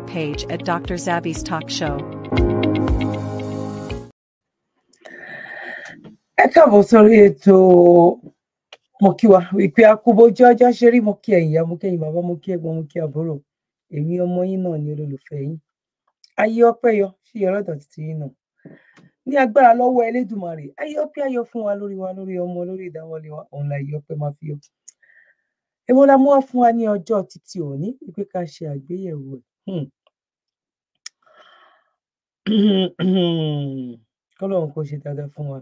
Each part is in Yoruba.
page at Dr. Zabby's Talk Show. Ẹ káàbọ̀ sórí ètò mo kí wa wípé akúbójú ọjọ́ ṣe rí mo kí ẹ̀yin mo kí ẹ̀yin bàbá mo kí ẹ̀gbọ́n mo kí àbúrò èmi ọmọ yín náà ni olólùfẹ́ yín ayé ọpẹ́ yọ sí ọlọ́dọ̀ títí yín náà ní agbára lọ́wọ́ Elédùmarè ayé ọpẹ́ ayọ̀ fún wa lórí ọmọ lórí ìdáwọ́lé wa òun la ayé ọpẹ́ máa fi yọ. Èwo la mú wá fún wa ní ọjọ́ títí òní wípé ká ṣe àgbéyẹ̀wò kọ́lọ́run kó ṣe dáadáa fún wa.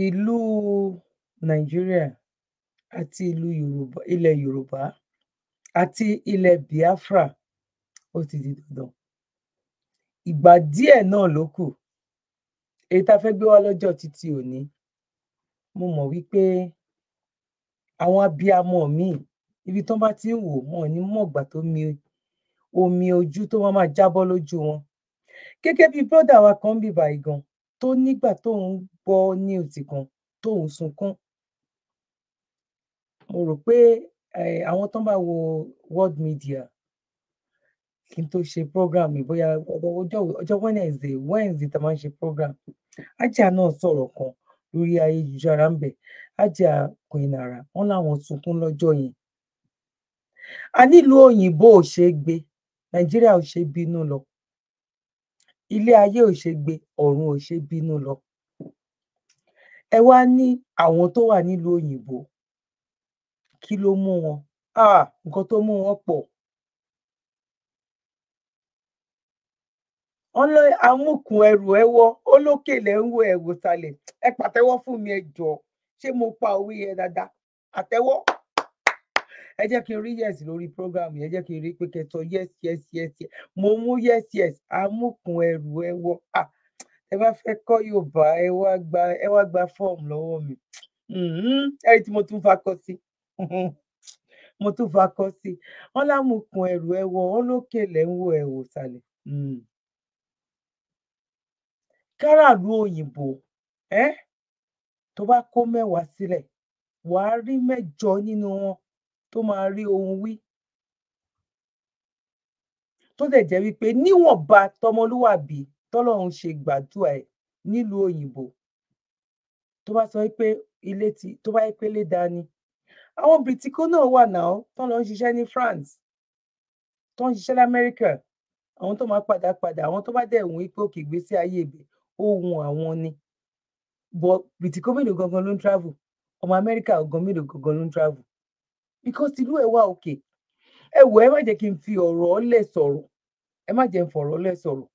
Ìlú Nàìjíríà àti ìlú Yorùbá, ilẹ̀ Yorùbá àti ilẹ̀ Biafra ó ti di dandan. Ìgbà díẹ̀ náà ló kù. Èyí tá a fẹ́ gbé wá lọ́jọ́ títí òní. Mo mọ̀ wípé àwọn abiyamọ míì ibi tán bá ti ń wò wọn ò ní mọ̀gbà tó omi ojú tó máa jábọ́ lójú wọn. Gẹ́gẹ́ bí brọ́dà wa kan bí báyìí gan tó nígbà tóun gbọ́ news kan tóun sunkún. Mo rò pé àwọn tán bá wo world media kí n tó ṣe program yìí bóyá ọjọ́ Wednesday tá a máa ń ṣe program. Ájà náà sọ̀rọ̀ kan lórí ayélujára ń bẹ̀. Ájà Queenara wọ́n láwọn sunkún lọ́jọ́ yẹn. A nílùú òyìnbó ò ṣe é gbé, Nàìjíríà ò ṣe é bínú lọ. Ilé ayé ò ṣe é gbé, ọ̀run ò ṣe é bínú lọ. Ẹ wá ní àwọn tó wà nílùú òyìnbó kí ló mú wọn? Nǹkan tó mú wọn pọ̀. Wọ́n lé amúkùn ẹrù ẹwọ́ ó lókè lẹ́ ń wo ẹ̀wò sàlẹ̀. Ẹ pàtẹ́wọ́ fún mi ẹ jọ̀ọ́. Ṣé mo pa òwe yẹn dáadáa? Àtẹ́wọ́. Ẹ jẹ́ kí n rí yes lórí program yẹn. Ẹ jẹ́ kí n rí pé kẹ́ sọ yes. Mo mú yes. Amúkùn ẹrù ẹwọ́. Ẹ bá fẹ́ kọ́ Yorùbá ẹ wá gba fọ́ọ̀mù lọ́wọ́ mi. Ẹ rí tí mo tún fakọ sí. Wọ́n lámùkùn ẹrù ẹwọ́ ó lókè lẹ́ ń wo ẹ̀wò sàlẹ̀. Káràlú òyìnbó tó bá kó 10 sílẹ̀ wàá rí 8 nínú wọn tó máa rí ohun wí. Tó dẹ̀ jẹ́ wípé níwọ̀nba tọmọlúwàbí tọ́lọ́run ṣe gbàdúrà ẹ̀ nílùú òyìnbó tó bá sọ wípé tó bá yẹ pé lé dání. Àwọn bìrìtìkó náà wà náà tán lọ ń ṣiṣẹ́ ní France tó ń ṣiṣẹ́ l'Amẹ́ríkà. Àwọn tó máa padà àwọn tó bá dẹ̀ wù wípé òkè ìgbésí ayé ibẹ̀ ohun àwọn ni. But bìrìtìkó mélòó gangan ló ń travel? Ọmọ Amẹ́ríkà gangan mélòó gangan ló ń travel? Because ìlú ẹ̀ wà òkè. Ẹ wò ẹ má jẹ́ kí n fi ọ̀rọ̀ lẹ̀ sọ̀rọ̀. Ẹ má jẹ́ n fọ̀rọ̀ lẹ̀ sọ̀rọ̀.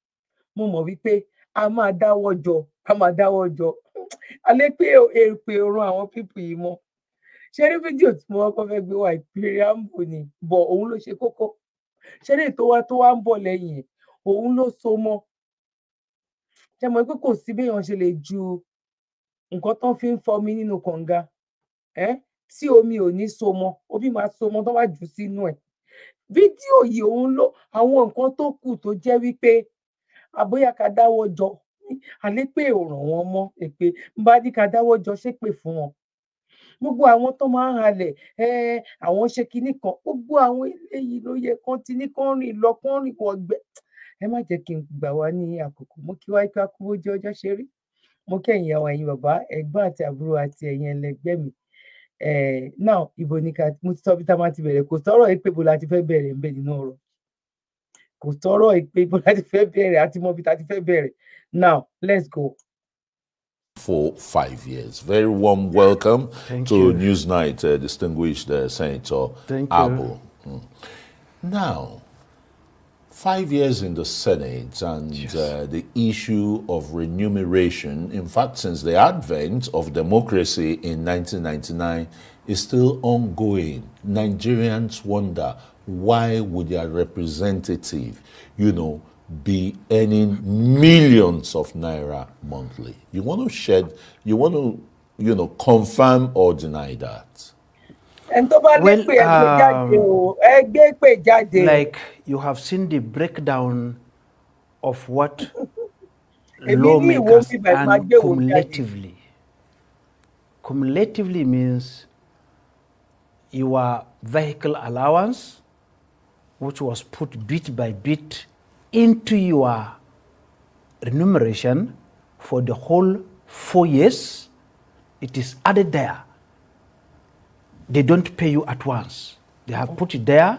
Mo mọ̀ wípé a máa dáwọ́ jọ. Alẹ́ pé èpè orun àwọn pípù yìí mọ́. Ṣé rí fídíò tí mo kọ́kọ́ fẹ́ gbé wá ìpìrìàmbù ni bọ̀ òun ló ṣe kókó. Ṣé rí tó wá ń bọ̀ lẹ́yìn òun ló so mọ́. Ṣé mọ̀ pé kò sí béèyàn ṣe lè ju nǹkan tán fi ń fọmi nínú kànga tí omi ò ní so mọ́, omi máa so mọ́ tó bá jù sínú ẹ̀. Fídíò yìí òun ló àwọn nǹkan tó kù tó jẹ́ wípé àbóyá ká dáwọ́ jọ alẹ́ pé ò ràn wọ́n mọ́ èpè ń bá ní ká dáwọ́ jọ ṣépè fún wọn. Gbogbo àwọn tó máa ń halẹ̀ àwọn ṣe kinní kan gbogbo àwọn eléyìí ló yẹ kán ti ní kán rìn lọ kán rìn wọ̀gbẹ́. Ẹ má jẹ́ kí n gbà wá ní àkókò. Mo kí wá ikú akúbójú ọjọ́ ṣe rí. Mo kẹ́yìn àwọn ẹ̀yin bàbá ẹ̀gbọ́n àti àbúrò àti ẹ̀yin ẹlẹgbẹ́ mi. Now ibo ni mo ti sọ bí tá a máa ti bẹ̀rẹ̀ kò sọ̀rọ̀ ìpè bó la ti fẹ́ bẹ̀rẹ̀ ń bẹ nínú ọ̀rọ̀. Kò sọ̀rọ̀ ìpè bó la ti fẹ́ bẹ̀rẹ̀ àti mọ bí tá a ti fẹ́ bẹ̀rẹ̀. Now let's go. For 5 years. Very warm welcome to Newsnight, distinguished Senator Abu. Now, 5 years in the Senate and the issue of remuneration, in fact, since the advent of democracy in 1999, is still ongoing. Nigerians wonder, why would their representative, be earning millions of naira monthly? You want to confirm or deny that? Like you have seen the breakdown of what lawmakers and cumulatively. Cumulatively means your vehicle allowance, which was put bit by bit into your remuneration for the whole 4 years. It is added there. They don't pay you at once. They have put it there.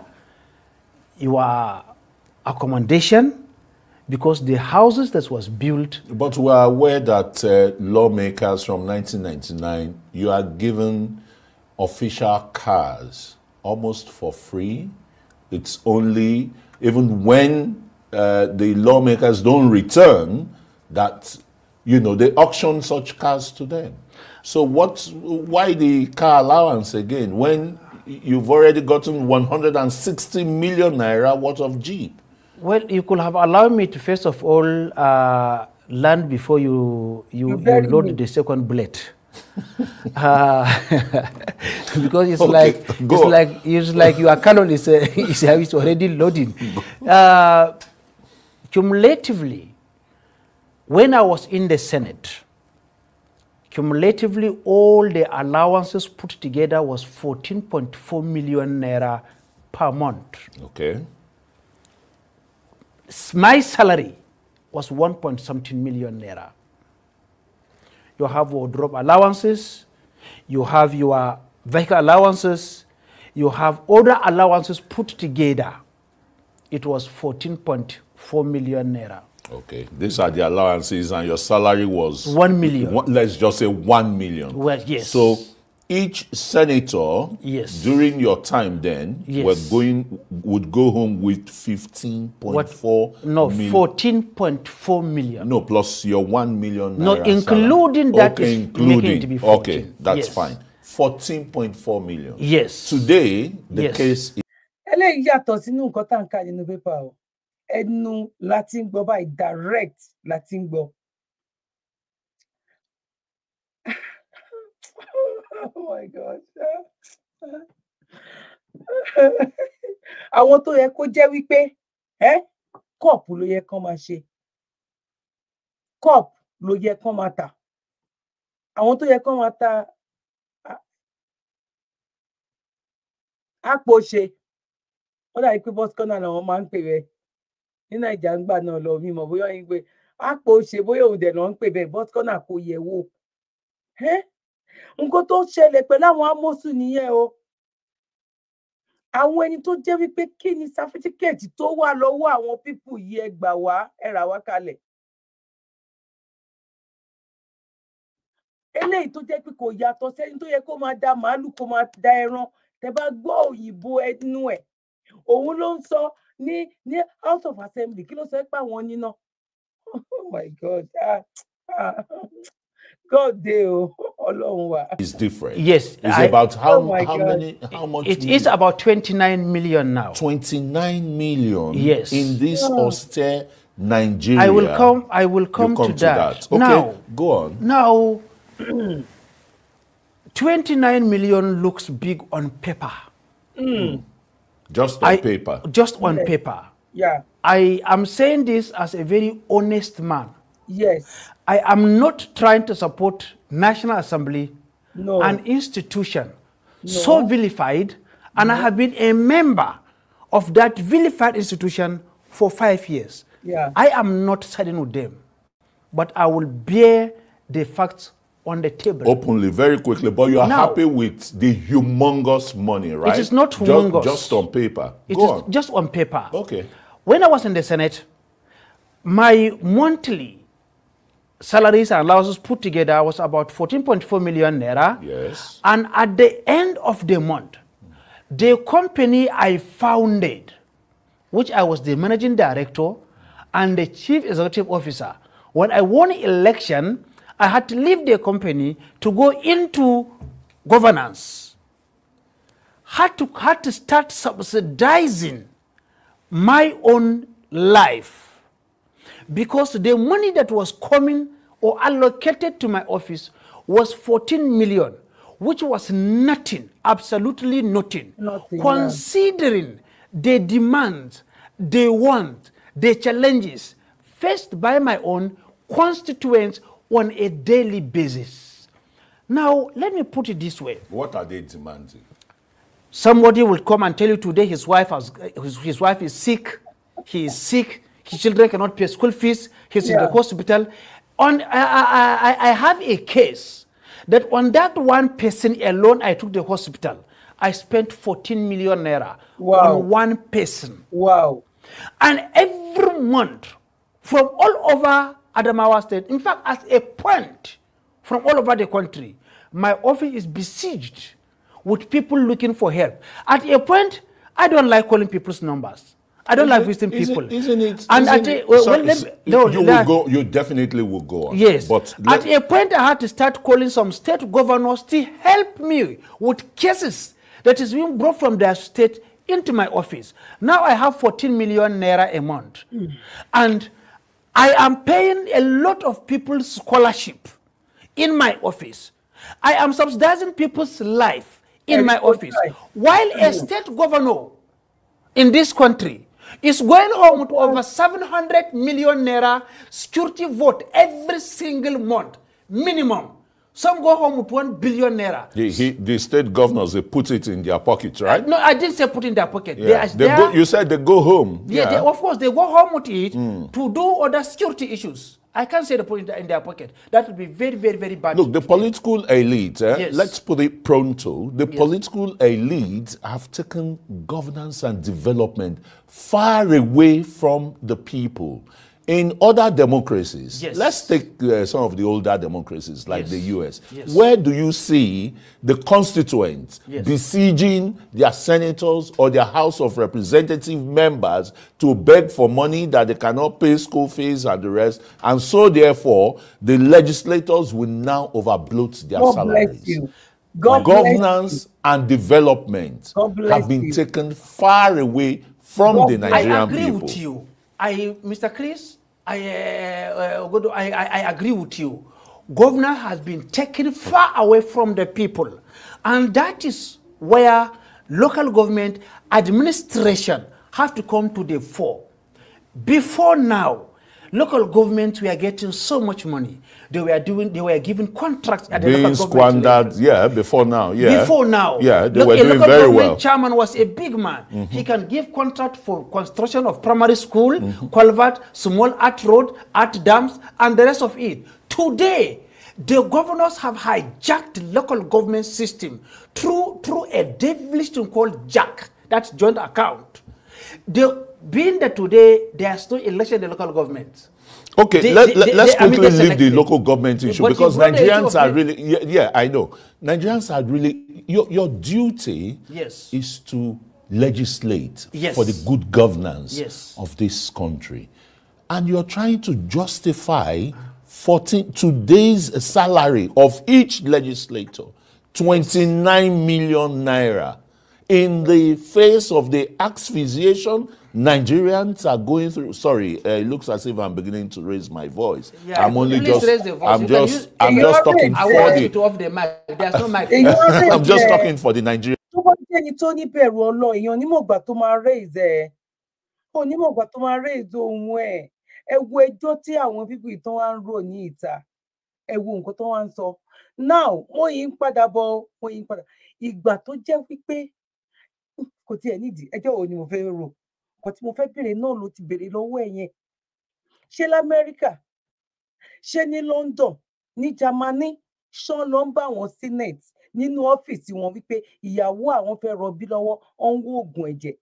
Your accommodation, because the houses that was built. But we are aware that lawmakers from 1999, you are given official cars almost for free. It's only, even when the lawmakers don't return, that, you know, they auction such cars to them. So why the car allowance again, when you've already gotten 160 million naira worth of Jeep? Well, you could have allowed me to first of all land before you load the second bullet. Because it's okay, it's like your cannon is already loading. Cumulatively, when I was in the Senate, cumulatively all the allowances put together was 14.4 million naira per month. Okay. My salary was 1.something million naira. You have wardrobe allowances, you have your vehicle allowances, you have other allowances put together. It was 14.4 million naira. Okay, these are the allowances, and your salary was 1 million. Let's just say 1 million. Well, yes. So each senator, yes, during your time then, yes, would go home with 15.4 no, million. 14.4 million. No, plus your 1 million. No, including salary. That okay, is including. Making it to be 14. Okay, that's yes, fine. 14.4 million. Yes. Today, the yes, case is. Eleyi yàtọ̀ sínú nǹkan tá à ń kà nínú pépà o. Ẹnu la ti ń gbọ́ báyìí, direct la ti ń gbọ́. Oh my God. Àwọn tó yẹ kó jẹ́ wípé cup ló yẹ kán máa ṣe. Cup ló yẹ kán máa tà. Àwọn tó yẹ kán máa ta àpò ṣe. Wọ́n dàbí pé bus corner làwọn máa ń pè bẹ́ẹ̀. Ní Nàìjíríà ń gbà náà lọ mímọ̀ bóyá yín pé àpò ṣe bóyá òun dẹ̀ náà ń pè bẹ́ẹ̀ bus corner kò yẹ̀ wò. Nǹkan tó ṣẹlẹ̀ pẹ̀lú àwọn amósù nìyẹn o. Àwọn ẹni tó jẹ́ wípé kí ni sáfítíkẹ̀tì tó wà lọ́wọ́ àwọn pípù yìí ẹ gbà wá, ẹ rà wá kalẹ̀. Eléyìí tó jẹ́ pé kò yàtọ̀ sẹ́ni tó yẹ kó máa da màálù kó máa da ẹran. Tẹ́ bá gbọ́ òyìnbó ẹnu ẹ̀. Òun ló ń sọ ní House of Assembly kí ló sọ pé àwọn níná. Oh my God. God deal, is different. Yes, it's about how much? It is about 29 million now. 29 million. Yes, in this austere Nigeria. I will come to that. Okay, now, go on. Now, 29 million looks big on paper. Just on paper. Just on paper. Yeah. I am saying this as a very honest man. Yes. I am not trying to support National Assembly, no, an institution so vilified, and I have been a member of that vilified institution for 5 years. Yeah. I am not siding with them, but I will bear the facts on the table. Openly, very quickly, but you are happy with the humongous money, right? It is not humongous. Just on paper. It is just on paper. Okay. When I was in the Senate, my monthly salaries and allowances put together was about 14.4 million naira. Yes. And at the end of the month, the company I founded, which I was the managing director and the chief executive officer, when I won election, I had to leave the company to go into governance. Had to start subsidizing my own life, because the money that was coming or allocated to my office was 14 million, which was nothing, absolutely nothing, considering the demands, the want, the challenges faced by my own constituents on a daily basis. Now, let me put it this way. What are they demanding? Somebody will come and tell you today his wife is sick. He is sick. His children cannot pay school fees. He's in the hospital. I have a case that on that one person alone, I took the hospital. I spent 14 million naira on one person. Wow. And every month, from all over Adamawa State, in fact, at a point, from all over the country, my office is besieged with people looking for help. At a point, I don't like calling people's numbers. I don't like visiting people. Isn't it? You definitely will go on. Yes. But at a point, I had to start calling some state governors to help me with cases that is being brought from their state into my office. Now I have 14 million naira a month. And I am paying a lot of people's scholarship in my office. I am subsidizing people's life in my office. While a state governor in this country is going home to over 700 million naira security vote every single month, minimum. Some go home with 1 billion naira. The state governors, they put it in their pocket, right? No, I didn't say put in their pocket. Yeah. You said they go home. Yeah, of course, they go home with it to do other security issues. I can't say they put it in their pocket. That would be very, very, very bad. Look, the political elite, let's put it pronto, the political elite have taken governance and development far away from the people. In other democracies, let's take some of the older democracies like the US. Where do you see the constituents besieging their senators or their House of Representative members to beg for money that they cannot pay school fees and the rest? And so therefore, the legislators will now overbloat their salaries. Bless you. Governance and development have been taken far away from the Nigerian people. I agree with you. Mr. Chris, I agree with you. Governance has been taken far away from the people. And that is where local government administration have to come to the fore. Before now, local governments were getting so much money. They were given contracts at the local government level. Before now, Before now. Yeah, they were doing very well. Chairman was a big man. He can give contract for construction of primary school, culvert, small art road, art dams, and the rest of it. Today, the governors have hijacked the local government system through a devilish thing called JAC, that's joint account. Being that today there is no election in the local government. Okay, let's quickly leave the local government issue because Nigerians are really, I know. Nigerians are really, your duty is to legislate for the good governance of this country. And you're trying to justify today's salary of each legislator, 29 million naira. In the face of the asphyxiation Nigerians are going through, sorry, it looks as if I'm beginning to raise my voice. I'm only just, I'm just talking for the mic. There's no mic. I'm just talking for the Nigerians. Now, ìgbà tó jẹ́ wípé kò tiẹ̀ nídìí ẹjọ́ wo ni mo fẹ́ rò nǹkan tí mo fẹ́ béèrè náà ló ti béèrè lọ́wọ́ ẹ̀ yẹn ṣé lamẹ́ríkà ṣé ní London ní Germany ṣán lọ ń bá àwọn senate nínú ọ́fíìsì wọn wípé ìyàwó àwọn fẹ́ rọbí lọ́wọ́ ó ń wó oògùn ẹ̀jẹ̀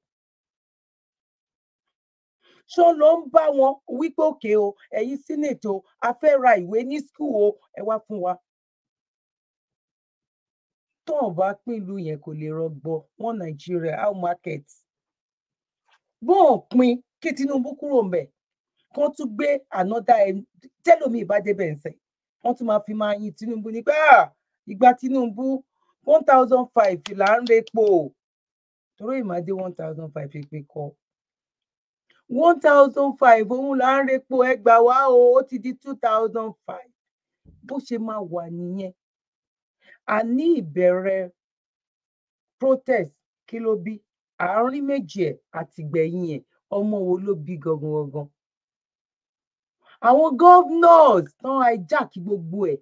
ṣán lọ ń bá wọn wípé òkè o ẹ̀yin senate o a fẹ́ ra ìwé ní school o ẹ wá fún wa. Tó bá pín yẹn kò lè rọgbọ wọn Nàìjíríà how market bọ́n pín kí Tinubu kúrò ńbẹ̀ kán tún gbé another tẹ́lómi ìbádébẹ̀ ń sẹ̀ wọ́n tún máa fi máa yin Tinubu ní pé ìgbà Tinubu 1,500 là ń repo torí ìmàdé 1,500 èpè kọ 1,500 òun là ń repo ẹgbàá wá o ó ti di 2,500 bó ṣe máa wà nìyẹn. A ní ìbẹ̀rẹ̀ protest kí ló bí àárín méjì ẹ̀ àtìgbẹ̀yìn ẹ̀ ọmọ wo ló bí gangan. Àwọn governors tán hijack gbogbo ẹ̀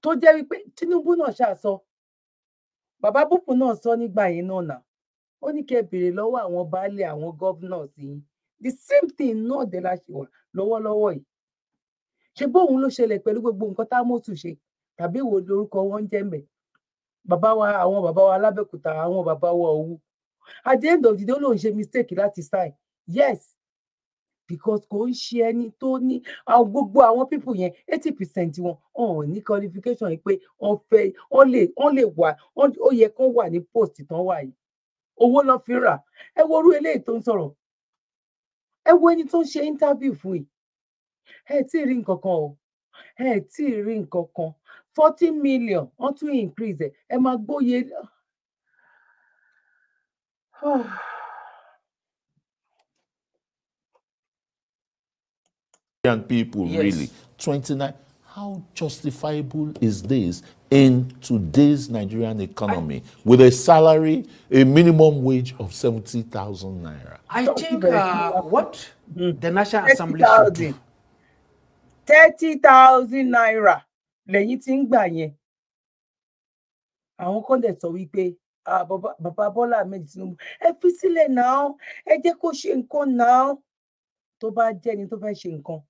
tó jẹ́ wípé Tinubu náà ṣàsọ bàbá Búpù náà sọ nígbà yẹn náà nà ó ní kẹ́ béèrè lọ́wọ́ àwọn baálé àwọn governors yìí the same thing náà dé la ṣe wà lọ́wọ́lọ́wọ́ yìí ṣe bóun ló ṣẹlẹ̀ pẹ̀lú gbogbo nǹkan tá mọ́tò ṣe tàbí wo lórúkọ wọn ń jẹ́ mẹ́ àwọn bàbá wa lábẹ́òkúta àwọn bàbá wa Òwu at the end of the day ó lóun ṣe mistake láti sign yes because kò ń ṣe ẹni tó ní gbogbo àwọn people yẹn 80% wọn ò ní qualification yìí pé wọ́n lè wà ó yẹ kán wà ní post tán wà yìí owó lọ fi rà ẹ wo orú eléyìí tó ń sọ̀rọ̀ ẹ wo ẹni tó ń ṣe interview fún yìí ẹ tí ì rí nǹkan kan o ẹ tí ì rí nǹkan kan 40 million wọ́n tún increase ẹ máa gbóye. Young people, yes. Really 29. How justifiable is this in today's Nigerian economy with a salary, a minimum wage of 70,000 naira? I think what the National Assembly should do. 30,000 naira lẹ́yìn tí ń gbà yẹn. Àwọn kan dẹ̀ sọ wípé bàbá Bọ́lá Ahmed Tinubu ẹ fi sílẹ̀ náà ẹ jẹ́ kó ṣe nǹkan náà tó bá jẹ́ ni tó fẹ́ ṣe nǹkan.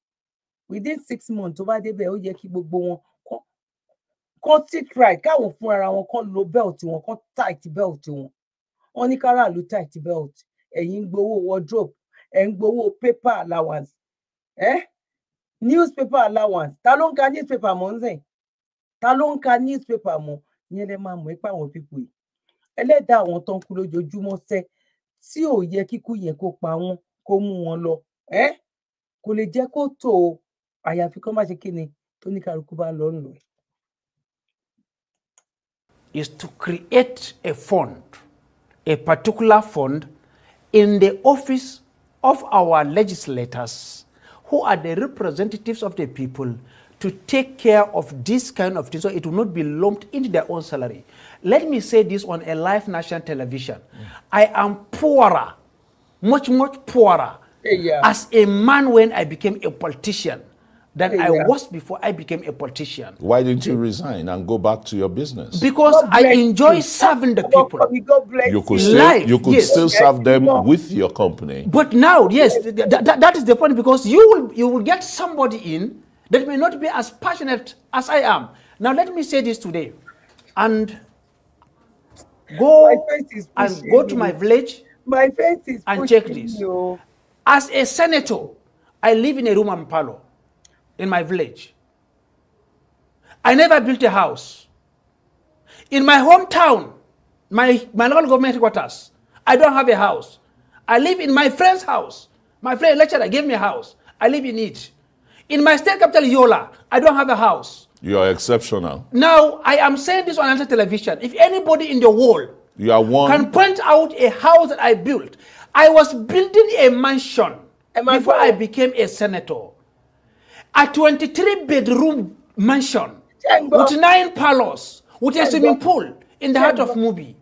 Within 6 months tó bá débẹ̀ ó yẹ kí gbogbo wọn kán sit right káwọn fún ara wọn kán lo belt wọn kán tight belt wọn. Wọ́n ní káràlú tight belt ẹ̀yin ń gbowó wardrobe ẹ̀ ń gbowó paper allowance. Newspaper allowance ta ló ń ka newspaper mọ́ ń sìn ta ló ń ka newspaper mọ́ ìyẹn lè máa mọ̀ ipá àwọn people yìí ẹlẹ́dàá àwọn tó ń kú lójoojúmọ́ sẹ́ tí ò yẹ kíkú yẹn kó pa wọ́n kó mú wọn lọ kò lè jẹ́ kó tó o àyàfi kó má ṣe kí ni tó ní kálukú bá lọ ń lò. Is to create a fund, a particular fund in the office of our legislators who are the representatives of the people to take care of this kind of thing so it will not be lumped into their own salary. Let me say this on a live national television. I am poorer, much poorer as a man when I became a politician than I was before I became a politician. Why didn't you resign and go back to your business? Because I enjoy serving the people. You could still serve them with your company. But now, yes, that is the point, because you will get somebody in that may not be as passionate as I am. Now let me say this today, and go to my village and check this. As a senator, I live in a room and parlor in my village. I never built a house. In my hometown, my local government headquarters, I don't have a house. I live in my friend's house. My friend lecturer gave me a house. I live in it. In my state capital, Yola, I don't have a house. You are exceptional. Now, I am saying this on national television. If anybody in the world can point out a house that I built, I was building a mansion before I became a senator. A 23-bedroom mansion with 9 parlors, with a swimming pool in the heart of Mubi.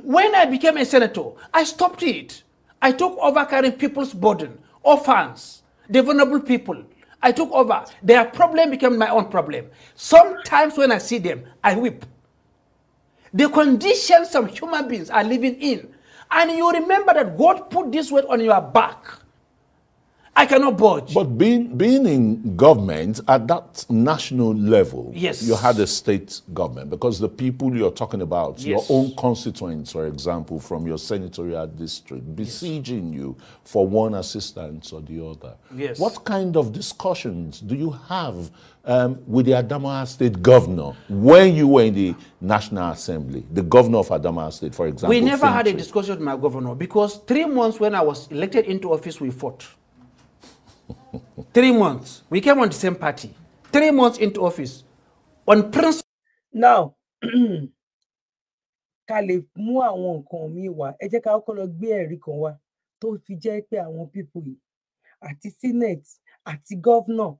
When I became a senator, I stopped it. I took over carrying people's burden, orphans, the vulnerable people. I took over. Their problem became my own problem. Sometimes when I see them, I weep. The conditions some human beings are living in. And you remember that God put this weight on your back. I cannot budge. But being in government at that national level, yes, you had a state government, because the people you're talking about, yes, your own constituents, for example, from your senatorial district, besieging you for one assistance or the other. Yes. What kind of discussions do you have with the Adamawa State governor when you were in the National Assembly, the governor of Adamawa State, for example? We never had a discussion with my governor, because 3 months when I was elected into office, we fought. 3 months. We came on the same party. 3 months into office. On principle. Now, ká lè mú àwọn nǹkan mi wá, ẹ jẹ́ ká kọ́kọ́ lọ gbé ẹ̀rí kan wá tó fi jẹ́ pé àwọn people yìí àti senate àti governor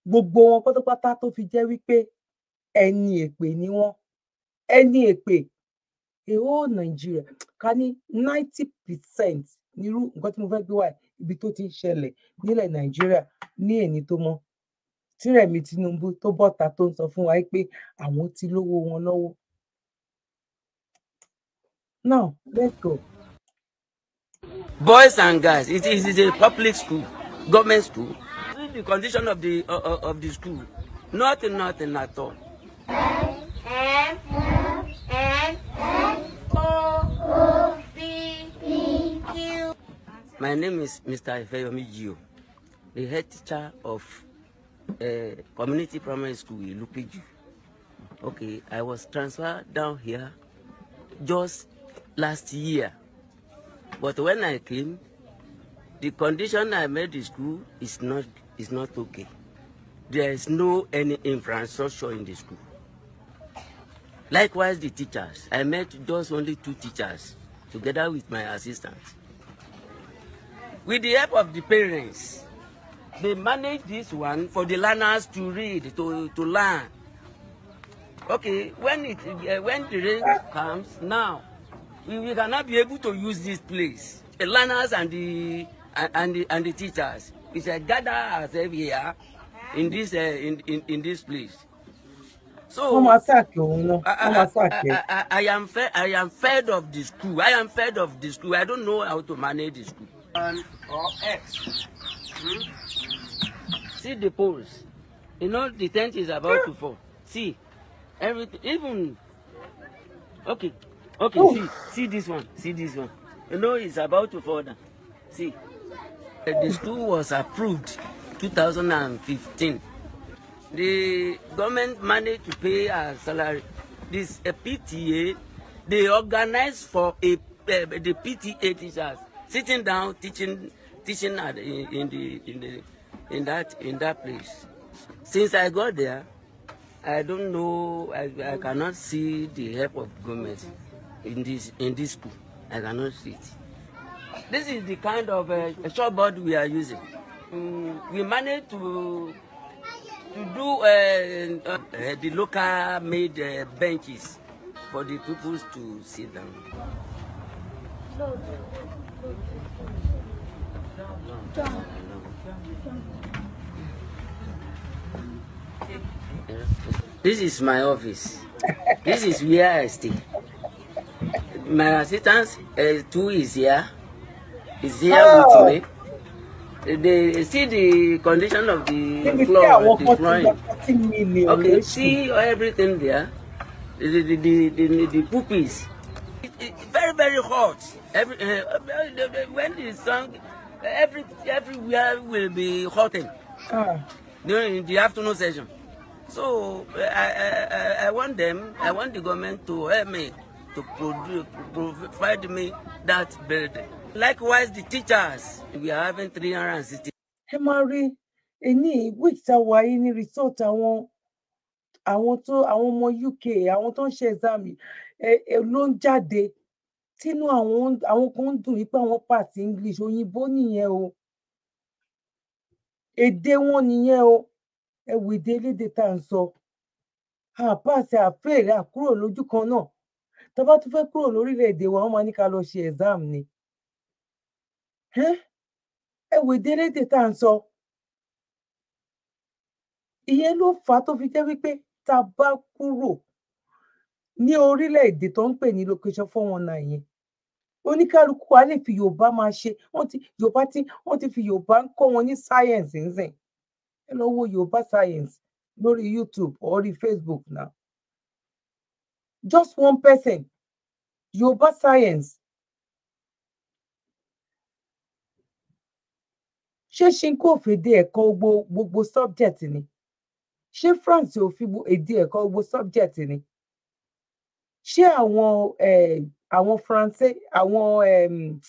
gbogbo wọn pátápátá tó fi jẹ́ wípé ẹni èpè ni wọ́n. Ẹni èpè. Èwo Nàìjíríà ká ní 90% nírú nǹkan tí mo fẹ́ gbé wá ibi tó ti ń ṣẹlẹ̀ nílẹ̀ Nàìjíríà ní èní tó mọ́. Tí Rẹ̀mí Tinubu tó bọ́ta tó ń sọ fún wa pé àwọn ti lówó wọn lọ́wọ́. Now, let's go. Boys and girls, it is a public school, government school. The condition of the school, nothing at all. My name is Mr. Ifeyomi Gio, the head teacher of community primary school in Lupiju. Okay, I was transferred down here just last year, but when I came, the condition I made the school is not okay. There is no any infrastructure in the school. Likewise, the teachers. I met just only 2 teachers together with my assistants. With the help of the parents, they manage this one for the learners to read, to learn. Okay, when the rain comes now, we cannot be able to use this place. The learners and the teachers, we shall gather ourselves here in this place. So I am fed of the school. I don't know how to manage the school. Or X. See the poles. You know the tent is about to fall. See everything. Even okay. See this one. You know it's about to fall down. See, the school was approved 2015. The government managed to pay our salary. This PTA, they organized for the PTA teachers sitting down teaching in that place. Since I got there, I don't know. I cannot see the help of government in this school. I cannot see it. This is the kind of shortboard we are using. We managed to do the local made benches for the pupils to sit down. This is my office. This is where I stay. My assistant 2 is here. Is here with me. They see the condition of the floor, the flooring. Okay, see everything there. The puppies. It's very, very hot. When the sun, everywhere will be hotting during the afternoon session. So I want the government to help me to provide me that building. Likewise, the teachers, we are having 360. Ẹ máa rí ẹni week tá wà yìí ní result àwọn ọmọ UK àwọn tó ń ṣe exam ló ń jáde tínú àwọn kan ń dùn wípé àwọn pass English òyìnbó nìyẹn o èdè wọn nìyẹn o ẹ wò èdè elédè tá à ń sọ àpàṣẹ àfẹ́rẹ́ àkúrò lójú kan náà tá bá tún fẹ́ kúrò lórílẹ̀-èdè wa wọ́n máa ní ká lọ ṣe exam ni ẹ wò èdè elédè tá à ń sọ ìyẹn ló fà á tó fi jẹ́ wípé tá a bá kúrò ní orílẹ̀-èdè tó ń pè ní location 419 yẹn oníkálukú wa lè fi Yorùbá máa ṣe wọ́n ti fi Yorùbá ń kọ́ wọn ní science nsìn ẹ lọ wo Yorùbá science lórí YouTube or Facebook now just one person Yorùbá science ṣé ṣinkó òfèdè ẹ̀kọ́ gbogbo subject ni ṣé France ò fi èdè ẹ̀kọ́ gbogbo subject ni ṣé àwọn Faransé àwọn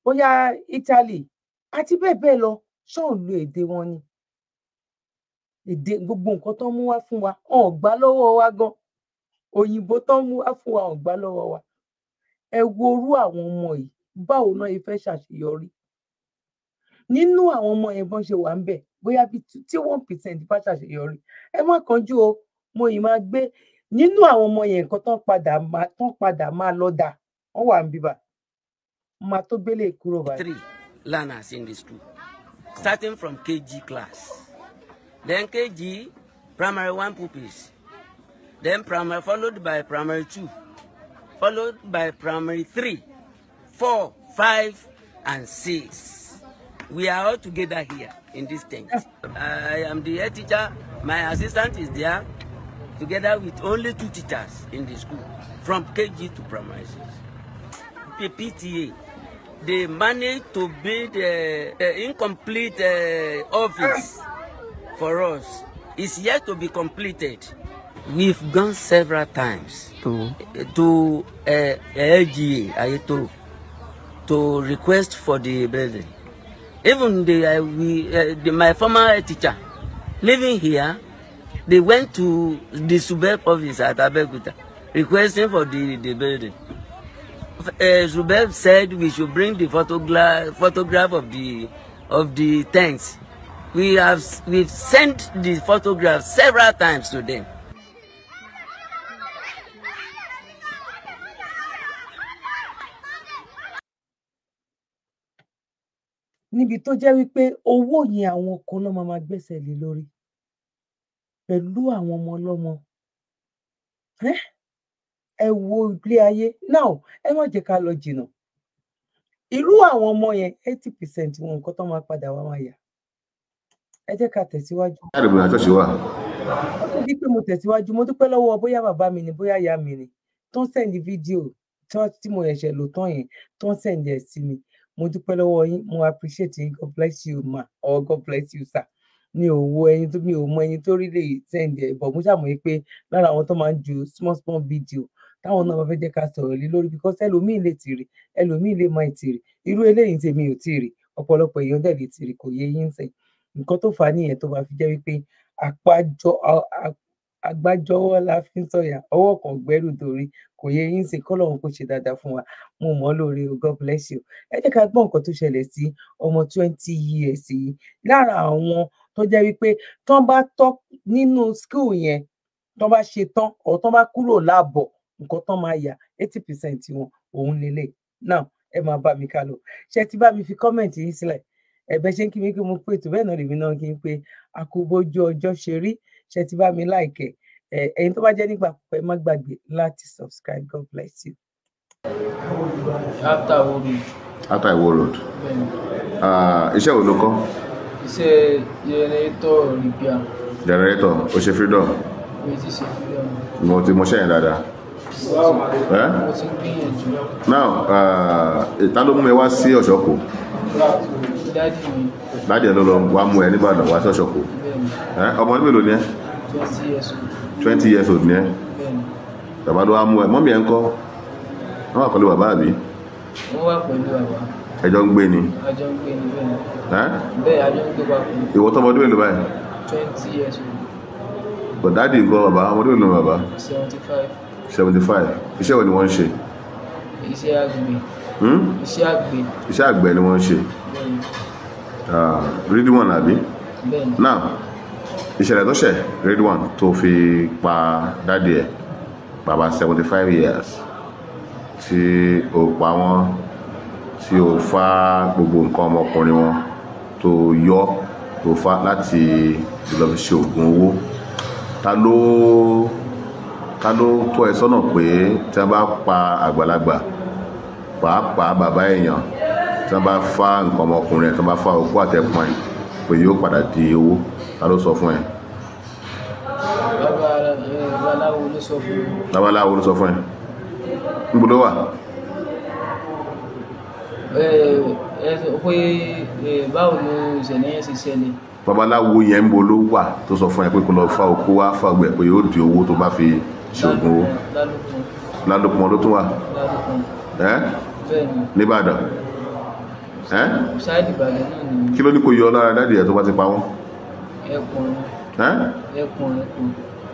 bóyá Italy àti bẹ́ẹ̀ bẹ́ẹ̀ lọ ṣọ́n lo èdè wọn ni èdè gbogbo nǹkan tó ń mú wá fún wa wọn ò gbà lọ́wọ́ wa gan òyìnbó tó ń mú wá fún wa wọn ò gbà lọ́wọ́ wa ẹ wo orú àwọn ọmọ yìí báwo náà ẹ fẹ́ ṣàṣeyọrí nínú àwọn ọmọ yẹn bọ́n ṣe wà ń bẹ̀ bóyá bí tí 1% bá ṣàṣeyọrí ẹ má kánjú o mo yìí máa gbé nínú àwọn ọmọ yẹn nǹkan tán padà máa lọ dà wọ́n wà ń bíbà máa tó gbélé kúrò báyìí. 3 learners in the school starting from KG class then KG primary 1 pupils then primary, followed by primary 2, followed by primary 3, 4, 5, and 6. We are all together here in this tent. I am the head teacher. My assistant is there, together with only 2 teachers in the school, from KG to primary 6. The PTA, they managed to build the incomplete office for us. It's yet to be completed. We've gone several times to LGA, Ayetoro, to request for the building. Even my former teacher living here, they went to the Subeb office at Abeokuta requesting for the building. Subeb said we should bring the photograph of the tents. We've sent the photograph several times to them. Níbi tó jẹ́ wípé owó yẹn àwọn kan náà máa gbẹ́sẹ̀ lé lórí pẹ̀lú àwọn ọmọ ọlọ́mọ. Ẹ wo ilé ayé. Now, ẹ má jẹ́ ká lọ jìnnà. Irú àwọn ọmọ yẹn 80% wọn nǹkan tó máa padà wá máa yà. Ẹ jẹ́ ká tẹ̀síwájú. Àdìbò àjọ ṣe wà. Ó tó di pé mo tẹ̀síwájú, mo dúpẹ́ lọ́wọ́ bóyá bàbá mi ni bóyá ìyá mi ni tó ń send fídíò tí mo ẹ̀ṣẹ̀ lò tán yẹn tó ń send ẹ̀ sí mi. Mo dúpẹ́ lọ́wọ́ yín, mo appreciate yín. God bless you ma, or God bless you sir. Mi ò mọ ẹni tó rí lè send ẹ̀, but mo ṣàmọ̀ pé lára àwọn tó máa ń ju small video táwọn náà fẹ́ jẹ́ ká sọ̀rọ̀ lé lórí, because ẹlòmíì lè ti rí, ẹlòmíì lè má ti rí. Irú eléyìí tèmi ò tí rí, ọ̀pọ̀lọpọ̀ èèyàn dẹ̀ lè ti rí, kò yé yín sìn. Nǹkan tó fà á nìyẹn tó máa fi jẹ́ wípé àgbájọwọ́ la fi ń sọ̀yà, ọwọ́ kan gbẹ́rù dórí, kò yé yín sìn. Kọ́lọ́run kó ṣe dáadáa fún wa. Mo mọ̀ ọ́ lóore o, God bless you. Ẹ jẹ́ ká gbọ́ nǹkan tó ṣẹlẹ̀ sí ọmọ 20 years yìí. Lára àwọn tó jẹ́ wípé tán bá tọ́ nínú school yẹn, tán bá ṣe tán ọ̀ tán bá kúrò láàbọ̀, nǹkan tán máa yà 80% wọn òun lélẹ̀. Now, ẹ máa bá mi ká lọ. Ṣé ti bá mi fi comment yín sílẹ̀? Ẹ̀bẹ̀ ṣe ń kí mi kí mo pé ètò bẹ́ẹ̀ náà lèmi náà kí n pé àkóbójú ọjọ́ ṣe rí. Ṣé ti bá mi like ẹ̀? Ẹ̀yin tó bá jẹ́ nígbà púpọ̀ ẹ má gbàgbé láti subscribe. God bless you. After Iwo Road. Iṣẹ́ wo ló kọ́? Iṣẹ́ generator repair. Generator, o ṣe freedom. Mi ti ṣe freedom. Mo ti mọṣẹ́ yẹn dáadáa. Mo ti gbìyànjú. Now, ta ló mú ẹ wá sí Ọ̀ṣọ́kù? Dádì mi. Dádì ẹ ló lọ wá mú ẹ níbàdàn wá sí Ọ̀ṣọ́kù. Ọmọ ọdún mélòó ni ẹ? 20 years old. 20 years old ni ẹ? Bàbá ló wá mú ẹ. Mọ́mí ẹ ń kọ́? Wọ́n wà pẹ̀lú bàbá àbí? Wọ́n wà pẹ̀lú bàbá. Ẹjọ́ ń gbé ni? Àjọ ń gbé ni bẹ́ẹ̀. Bẹ́ẹ̀ àjọ ń gbé papọ̀. Ìwọ tọ́mọ ọdún mélòó báyìí? 20 years old. But dádì ń kọ́ bàbá? Ọmọ ọdún mélòó bàbá? 75. 75. Iṣẹ́ wo ni wọ́n ń ṣe? Iṣẹ́ àgbẹ̀. Iṣẹ́ àgbẹ̀. Iṣẹ́ àgbẹ̀ ni wọ́n ń ṣe. Ridwan àbí? Bẹ́ẹ̀ni. Now, ìṣẹ̀lẹ̀ tó ṣẹ̀ Ridwan tó fi pa dádì ẹ̀, bàbá 75 years, tí ó pa wọ́n, tí ó fá gbogbo nǹkan ọmọkùnrin wọn, tó yọ, tó fá láti lọ fi ṣe oògùn owó. Ta ló tọ́ ẹ sọ́nà pé tí wọ́n bá pa àgbàlagbà, pàápàá bàbá èèyàn, tí wọ́n bá fá nǹkan ọmọkùnrin ẹ̀, tí wọ́n bá fá okó àtẹ̀pọ̀n ẹ̀, pé yóò padà di owó? Ta ló sọ fún ẹ? Babaláwo ló sọ fún mi. Babaláwo ló sọ fún ẹ? Níbo ló wà? Pé báwo ni ìṣẹ̀lẹ̀ yẹn ṣe ṣẹlẹ̀? Babaláwo yẹn ń bo ló wà tó sọ fún ẹ pé kó lọ fá okó wá fá ọgbẹ pé yóò di owó tó bá fi ṣoògùn owó? Ládùpọ̀ ló tún wà? Bẹ́ẹ̀ni. Níbàdàn? Ṣáàdì Ìbàdàn náà ni. Kí ló ní kó yọ lára dádì ẹ tó bá ti pa wọ́n?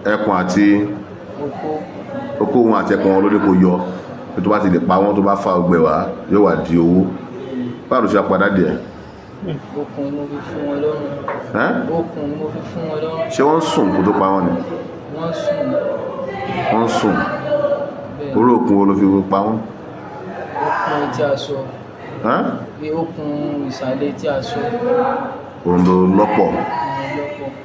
Ẹkùn àti okó wọn àti ẹkùn wọn ló ní kó yọ pé tó bá ti lè pa wọ́n tó bá fá ọgbẹ wá yóò wà di owó. Báwo ló ṣe pa dádì ẹ? Okùn ni mo fi fún wọn lọ́rùn. Okùn ni mo fi fún wọn lọ́rùn. Ṣé wọ́n sùn kó tó pa wọ́n ni? Wọ́n sùn. Orí okùn wo ló fi pa wọ́n? Okùn tí a sọ. Okùn ìsàlẹ̀ tí a sọ. Òun ló lọ́pọ̀.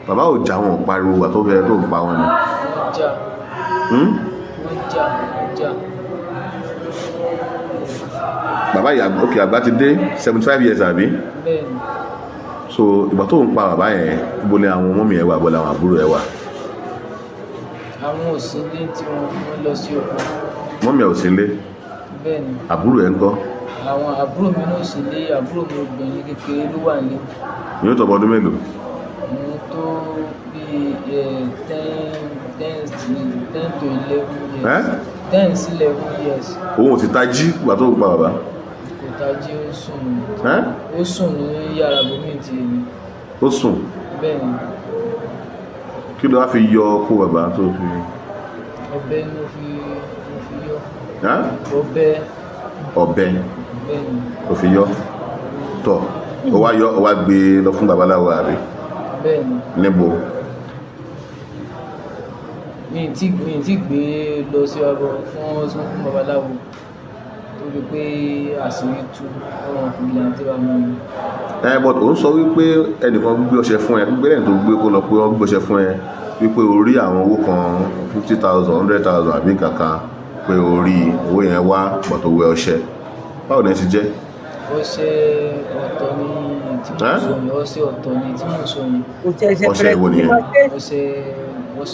Bàbá ò já wọn pariwo wà tó fẹ́ tó ń pa wọn ni. Wọ́n jà. wọ́n jà. Bàbá ìyá òkè àgbà ti dé 75 years àbí? Bẹ́ẹ̀ni. So ìgbà tó ń pa bàbá yẹn ibo ni àwọn mọ́mì ẹ̀ wà bọ́lá àwọn àbúrò ẹ̀ wà? Àwọn òsínlé tí wọ́n lọ sí oko. Mọ́mì ẹ̀ ò sí ilé? Bẹ́ẹ̀ni. Àbúrò ẹ̀ ń kọ́? Àwọn àbúrò mi náà sì lé, àbúrò mi obìnrin kékeré ló wà nílé. Yóò tọ́ ọdún mélòó? Mo tó bí 10 to 11 years. 10 sí 11 years. Òun ò ti tají ìgbà tó ń pa bàbá? Kò tají, ó sùn ní yàrá bómi ti èmi. Ó sùn? Bẹ́ẹ̀ni. Kí ló wá fi yọ kó bàbá tó fi? Ọ̀bẹ ni mo fi yọ. Ọ̀bẹ. Bẹ́ẹ̀ni. Ó fi yọ. Tọ́ ó wá gbé lọ fún babaláwo àbí? Bẹ́ẹ̀ni. Níbo? Mi ti gbé lọ sí ọbọ fún babaláwo torí pé àṣírí tú ọ̀rọ̀ fìgìláńtì bá mú mi. But òun sọ wípé ẹnìkan gbé ọṣẹ fún ẹ, gbé lẹ́yìn tó gbé kó lọ pé wọ́n gbé ọṣẹ fún ẹ wípé orí àwọn owó kan 50,000 100,000 àbí kankan pé orí owó yẹn wá pọ̀ tó wẹ ọṣẹ. Báwo ni ẹ ti jẹ́? Ọṣẹ ọ̀tọ̀ ni tí mo sọ yẹn. Ọṣẹ ọ̀tọ̀ ni tí mo sọ yẹn. Ọṣẹ ìwò nìyẹn?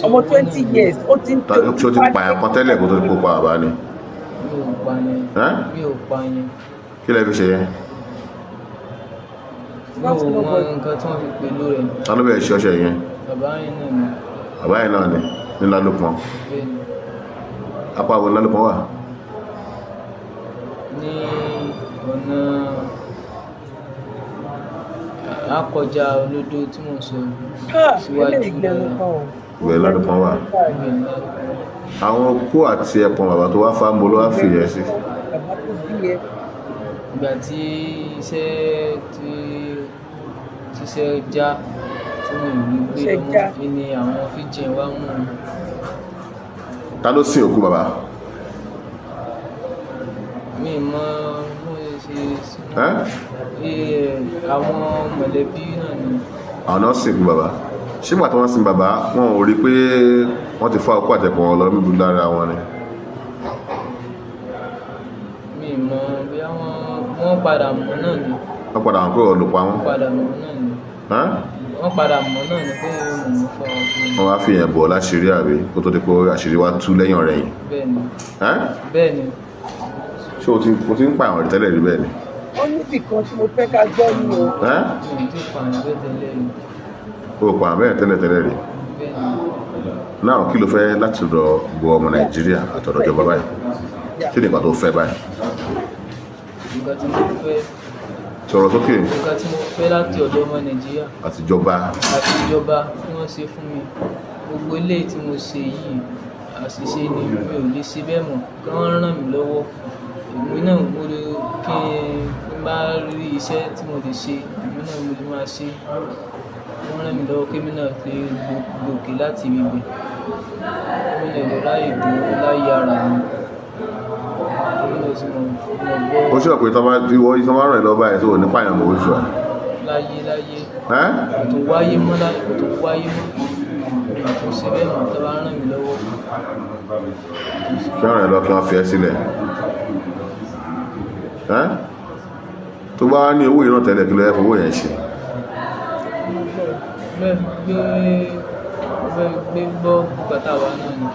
Ọmọ 20 years ó ti ń tó. Ṣé o ti pààyàn kan tẹ́lẹ̀ kó tó ti kó pa bàbá ni? Mi ò pa yẹn. Kí lẹ fi ṣe yẹn? Mi ò mọ nǹkan tí wọ́n fi pẹ̀lú rẹ̀. Ta ló bẹ̀rẹ̀ ṣe ọṣẹ yẹn? Bàbá yẹn náà ni. Bàbá yẹn náà ni ní Lálùpọ̀n? Bẹ́ẹ̀ni. Apá àwọn Lálùpọ̀n wà? Ní ọ̀nà àkọjá olódó tí mo sọ síwájú ìgbẹ́ Lálùpọ̀n wà. Àwọn okó àti ẹpọ̀n bàbá tó wá fáwọn ló wá fi yẹ sí. Ìgbà tí iṣẹ́ já tí mo ìlú gbé ọmọ fi ni àwọn fíjì wá mú un. Ta ló sin òkú bàbá? Mi mọ mo ṣe àwọn mọ̀lẹ́bí náà ni. Àwọn náà sin òkú bàbá. Ṣé ìgbà tí wọ́n sin bàbá wọn ò rí pé wọ́n ti fá okó àtẹ̀pọ̀ wọn lọ níbi lára wọn ni? Mi mọ bí wọ́n padà mọ̀ náà ni. Wọ́n padà mọ̀ pé olùpa wọn? Wọ́n padà mọ̀ náà ni. Wọ́n padà mọ̀ náà ni pé mo fọ́ ọkùnrin. Wọ́n wá fi yẹn bọ̀ láṣìírí àbí kó tó di pé àṣírí wá tú lẹ́yìn ọ̀rẹ́ yìí? Bẹ́ẹ̀ni. Bẹ́ẹ̀ni. Ṣé o ti ń pààyàn rí tẹ́lẹ̀ rí bẹ́ẹ̀ ni? Ó níbì kan tí mo fẹ́ ká gbọ́ ní o. Mi ò tí pààyàn bẹ́ẹ̀ tẹ́lẹ̀ rí. O pààyàn bẹ́ẹ̀ tẹ́lẹ̀ rí? Bẹ́ẹ̀ni. Náà kí ló fẹ́ láti rọ gbọ́ ọmọ Nàìjíríà àtọ̀dọ̀ ìjọba báyìí? Kí ni ìgbà tó fẹ́ báyìí? Nǹkan tí mo fẹ́. Sọ̀rọ̀ sókè. Nǹkan tí mo fẹ́ láti ọ̀dọ̀ ọmọ Nàìjíríà. Àtijọba. Àtijọba tí wọ́n ṣe fún mi. Gbogbo eléyìí tí mo ṣe yìí àṣìṣe ni mi ò lè ṣe bẹ́ẹ̀ mọ́. Kí wọ́n ràn mí lọ́wọ́. Èmi náà mo lè kí n bá rí iṣẹ́ tí mo lè ṣe, èmi náà mo lè máa ṣe. Wọ́n ràn mí lọ́wọ́ kí èmi náà lè gòkè láti ibi bẹ̀. Èmi náà lè ráyè dúró láyé ara mi. Ó ṣe ọ̀pẹ tó máa ràn ẹ́ lọ báyìí tó ní pààyàn mọ̀ oṣù à? Láyé. Kò tó wáyé mọ́ láyé, kò tó wáyé mọ́. Kò sí bẹ́ẹ̀ mọ́ tó bá ràn mí lọ́wọ́. Kí wọ́n ràn ẹ́ lọ kí wọ́n fi ẹ́ sílẹ̀? Tó bá wá ní owó ìran tẹ́lẹ̀ kí ló yẹ fowó yẹn ṣe? Gbé gbọ́ bùkátà wa náà ni.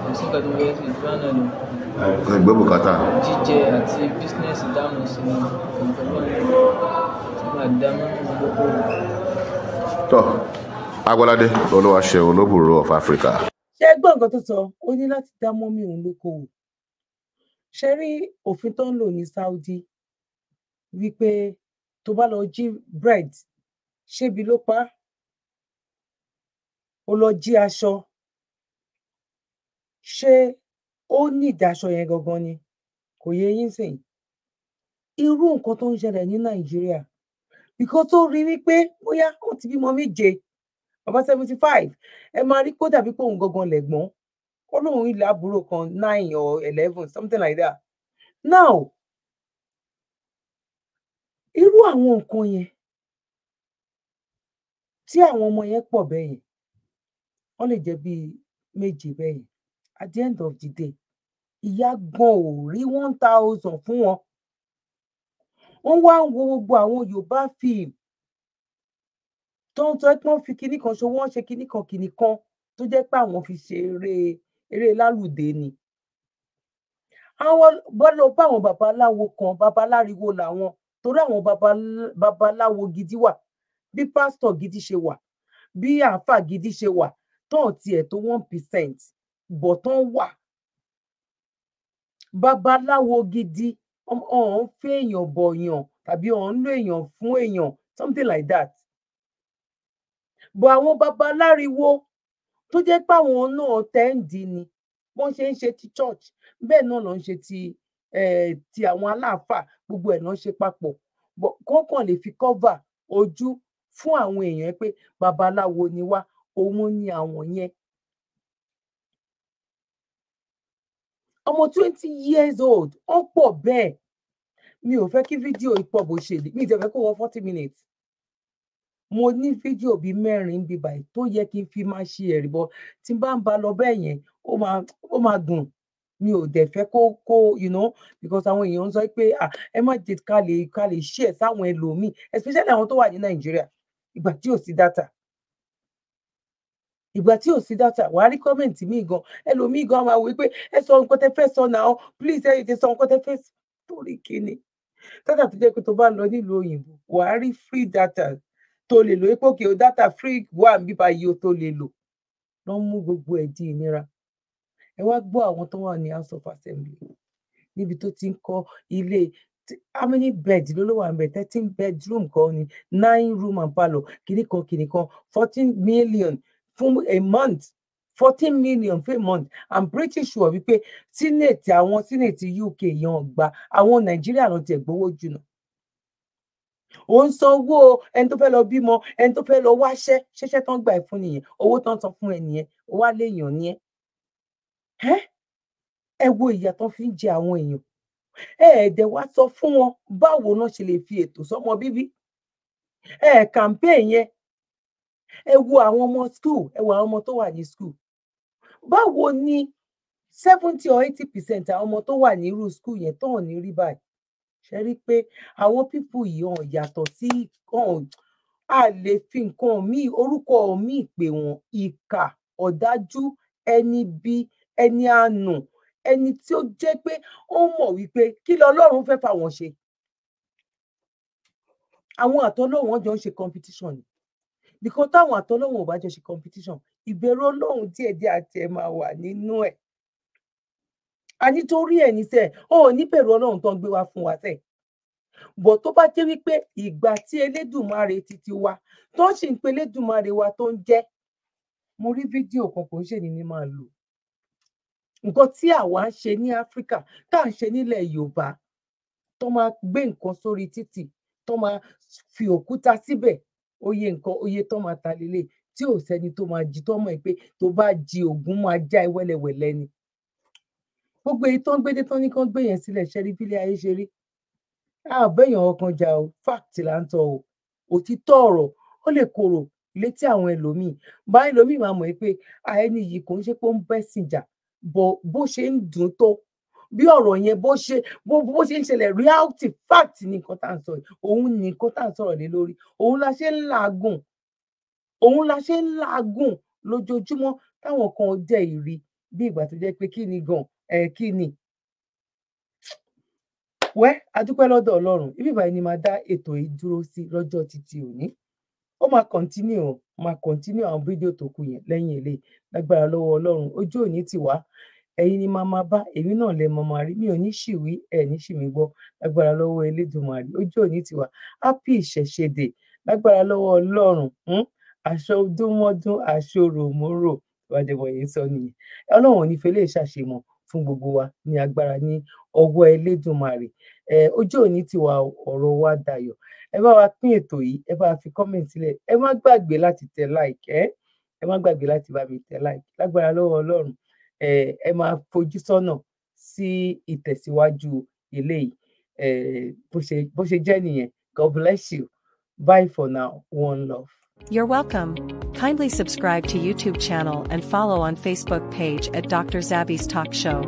Kò sí nǹkan tó ń bẹ́ẹ̀ sí ìtura náà lọ. Gbé bùkátà. Jíjẹ àti bísínẹ́sì dáhùn sí ni nǹkan náà tí màá dáná lóko. Tọ́ Agbọ́ládé olúwa ṣe olóbùrò of Africa. Ṣé ẹ gbọ́ nǹkan tó sọ? Ó ní láti dá mọ́mí òun lókòwò. Ṣé rí òfin tó ń lò ní Saudi wípé tó bá lọ jí bread ṣébi ló pa á? Ó lọ jí aṣọ ṣé ó ní ìdáṣọ yẹn gangan ni? Kò yé yín sìn. Irú nǹkan tó ń ṣẹlẹ̀ ní Nàìjíríà because tó rí wípé bóyá ó ti bímọ méje bàbá 75 ẹ máa rí kó dàbí pé òun gangan lẹ̀gbọ́n ó lóun ilẹ̀ àbúrò kan 9 or 11 something like that. Now irú àwọn nǹkan yẹn tí àwọn ọmọ yẹn pọ̀ bẹ́ẹ̀ yẹn wọ́n lè jẹ́ bíi méje bẹ́ẹ̀ yẹn at the end of the day ìyá gan ò rí 1,000 fún wọn. Wọ́n wá ń wo gbogbo àwọn Yorùbá fíìmù tó ń sọ pé wọ́n fi kinní kan ṣe wọ́n ṣe kinní kan tó jẹ́ pé àwọn fi ṣe eré lálùdé ni. Àwọn lọ bá àwọn babaláwo kan, babaláriwo làwọn, torí àwọn babaláwo gidi wà, bí pásítọ̀ gidi ṣe wà, bí àáfà gidi ṣe wà, tán tiẹ̀ tó 1% bọ̀ tán wà. Babaláwo gidi ọ̀hún fẹ́ èèyàn bọ̀yàn tàbí ọ̀hún lò èèyàn fún èèyàn, something like that. Bọ̀ àwọn babaláriwo tó jẹ́ pé àwọn náà tẹ́ǹdì ni wọ́n ṣe ń ṣe ti church bẹ́ẹ̀ náà ló ń ṣe ti àwọn aláàfáà, gbogbo ẹ̀ náà ṣe papọ̀ kọ́kàn lè fi cover ojú fún àwọn èèyàn pé babaláwo ni wá, òun ni àwọn yẹn. Ọmọ 20 years old ó pọ̀ bẹ́ẹ̀. Mi ò fẹ́ kí fídíò ipò bó ṣe lè, mi ì tẹ̀ fẹ́ kó wọ 40 minutes. Mo ní fídíò bíi 4 bí báyìí tó yẹ kí n fi máa ṣe ẹ̀rí bọ́ tí n bá ń ba lọ bẹ́ẹ̀ yẹn ó máa gùn. Mi ò dẹ̀ fẹ́ kó you know, because àwọn èèyàn ń sọ pé ẹ má jẹ́ ká lè share sáwọn ẹlòmíì, especially àwọn tó wà ní Nàìjíríà ìgbà tí ò sí data. Ìgbà tí ò sí data wàá rí kọ́mẹ̀ntì míì gan, ẹlòmíì gan máa wí pé ẹ sọ nǹkan tẹ́ fẹ́ sọ náà, please ẹ ti sọ nǹkan tẹ́ fẹ́ sọ. Torí kíni? Data tó jẹ́ pé tó bá lọ nílùú òyìnbó wàá rí free data tó lè lò, pé òkè data free wà bíbá yìí ó tó lè lò. Wọ́n mú gbogbo ẹ̀ di ìnira. Ẹ wá gbọ́ àwọn tó wà ní House of Assembly níbi tó ti ń kọ́ ilé, how many beds ló wà níbẹ̀? 13 bedroom kan ni, 9 room and parlour, kìnìkan 14 million fún a month, 14 million for a month. I'm pretty sure wípé Senate UK yan gba àwọn Nàìjíríà ló tiẹ̀ gbowó jù náà. Ó ń sanwó ẹni tó fẹ́ lọ bímọ, ẹni tó fẹ́ lọ wáṣẹ́, ṣẹ́ṣẹ́ tán gbà ẹ̀ fún nìyẹn, owó tán san fún ẹ nìyẹn, ó wá léèyàn ní ẹ. Ẹ wo ìyà tán fi ń jẹ àwọn èèyàn. Ẹ̀ẹ́dẹ̀ wá sọ fún wọn báwo náà ṣe lè fi ètò sọ́mọ bíbí. Campaign yẹn. Ẹ wo àwọn ọmọ school, ẹ wo àwọn ọmọ tó wà ní school. Báwo ni 70 or 80% àwọn ọmọ tó wà ní irú school yẹn tó hàn ní rí báyìí? Ṣe rí pé àwọn people yìí hàn yàtọ̀ sí a lè fi nǹkan míì, orúkọ míì pè wọ́n, ìkà, ọ̀dájú, ẹni bí, ẹni àánú, ẹni tí ó jẹ́ pé ó mọ̀ wípé kí l'Ọlọ́run fẹ́ fáwọn ṣe. Àwọn àtọlọ́run jọ ń ṣe competition ni. Because táwọn àtọlọ́run ò bá jọ ṣe competition, ìbẹ̀rù Ọlọ́run díẹ̀díẹ̀ àti ẹ̀ máa wà nínú ẹ̀. A nítorí ẹ̀ níṣẹ́ ò ní bẹ̀rù Ọlọ́run tó ń gbé wá fún wa sẹ́ẹ̀. Bọ̀ tó bá jẹ́ wípé ìgbà tí Elédùmarè títí wa tó sì ń pe Elédùmarè wa tó ń jẹ́, mo rí fídíò kan kò ń ṣe ní máa lò. Nǹkan tí àwa ń ṣe ní Áfíríkà, tá à ń ṣe nílẹ̀ Yorùbá, tó máa gbé nǹkan sórí títì, tó máa fi òkúta síbẹ̀, oye tó máa ta lélẹ̀, tí ò sẹ́ni tó máa jí, tó mọ̀ pé tó bá jí Ògún máa já ẹ wẹ́lẹ́wẹ́lẹ́ ni. Gbogbo èyí tó ń gbédé tán ní kán gbé yẹn sílẹ̀, ṣẹ́rí bílé ayé ṣe rí. Bẹ́yàn ọkàn jà o, fact là ń tọ o, òtítọ́ ọ̀rọ̀ ó lè korò létí àwọn ẹlòmíì. Báyìí ẹlòmíì máa mọ̀ pé ẹni yìí kò ń ṣe pé ó ń bẹ́sìn jà, bó ṣe ń dùn tó, bí ọ̀rọ̀ yẹn bó ṣe ń ṣẹlẹ̀, reality fact ni nǹkan tá à ń sọ yìí, òun ni nǹkan tá à ń sọ̀rọ̀ lé lórí, òun la ṣe ń làágùn lójoojúmọ́ táwọn kan jẹ́ ìrí bí ìgbà tó jẹ́ pé kí ni gan kí ni. Adúpẹ́ lọ́dọ̀ Ọlọ́run, ibi báyìí ni máa dá ètò yìí dúró sí lọ́jọ́ títí òní. Ó máa continue àwọn fídíò tó kù yẹn lẹ́yìn eléyìí lágbára lọ́wọ́ Ọlọ́run. Ojú òní ti wá, ẹ̀yin ni máa bá, èmi náà lẹ máa rí, mi ò ní ṣì wí, ẹ̀ ní ṣì mí gbọ́ lágbára lọ́wọ́ Elédùmarè. Ojú òní ti wá, happy Ìṣẹ̀ṣe Day lágbára lọ́wọ́ Ọlọ́run. Aṣọ ọdúnmọ́dún, aṣọ ròmórò, ìwádìí yẹn sọ nìyẹn. Ọlọ́run ò ní fẹ́ lè ṣàṣemọ̀ fún gbogbo wa ní agbára ní ọwọ́ Elédùmarè. Ojú òní ti wá, ọ̀rọ̀ wa dayọ̀. Ẹ bá wa pín ètò yìí, ẹ bá fi comment sílẹ̀, ẹ má gbàgbé láti tẹ like, ẹ má gbàgbé láti bá mi tẹ like lágbára lọ́wọ́ Ọlọ́run. Ẹ máa fojú sọ́nà sí ìtẹ̀síwájú eléyìí. Bó ṣe jẹ́ nìyẹn. God bless you. Bye for now. One love. You're welcome. Kindly subscribe to YouTube channel and follow on Facebook page at Dr. Zabby's Talk Show.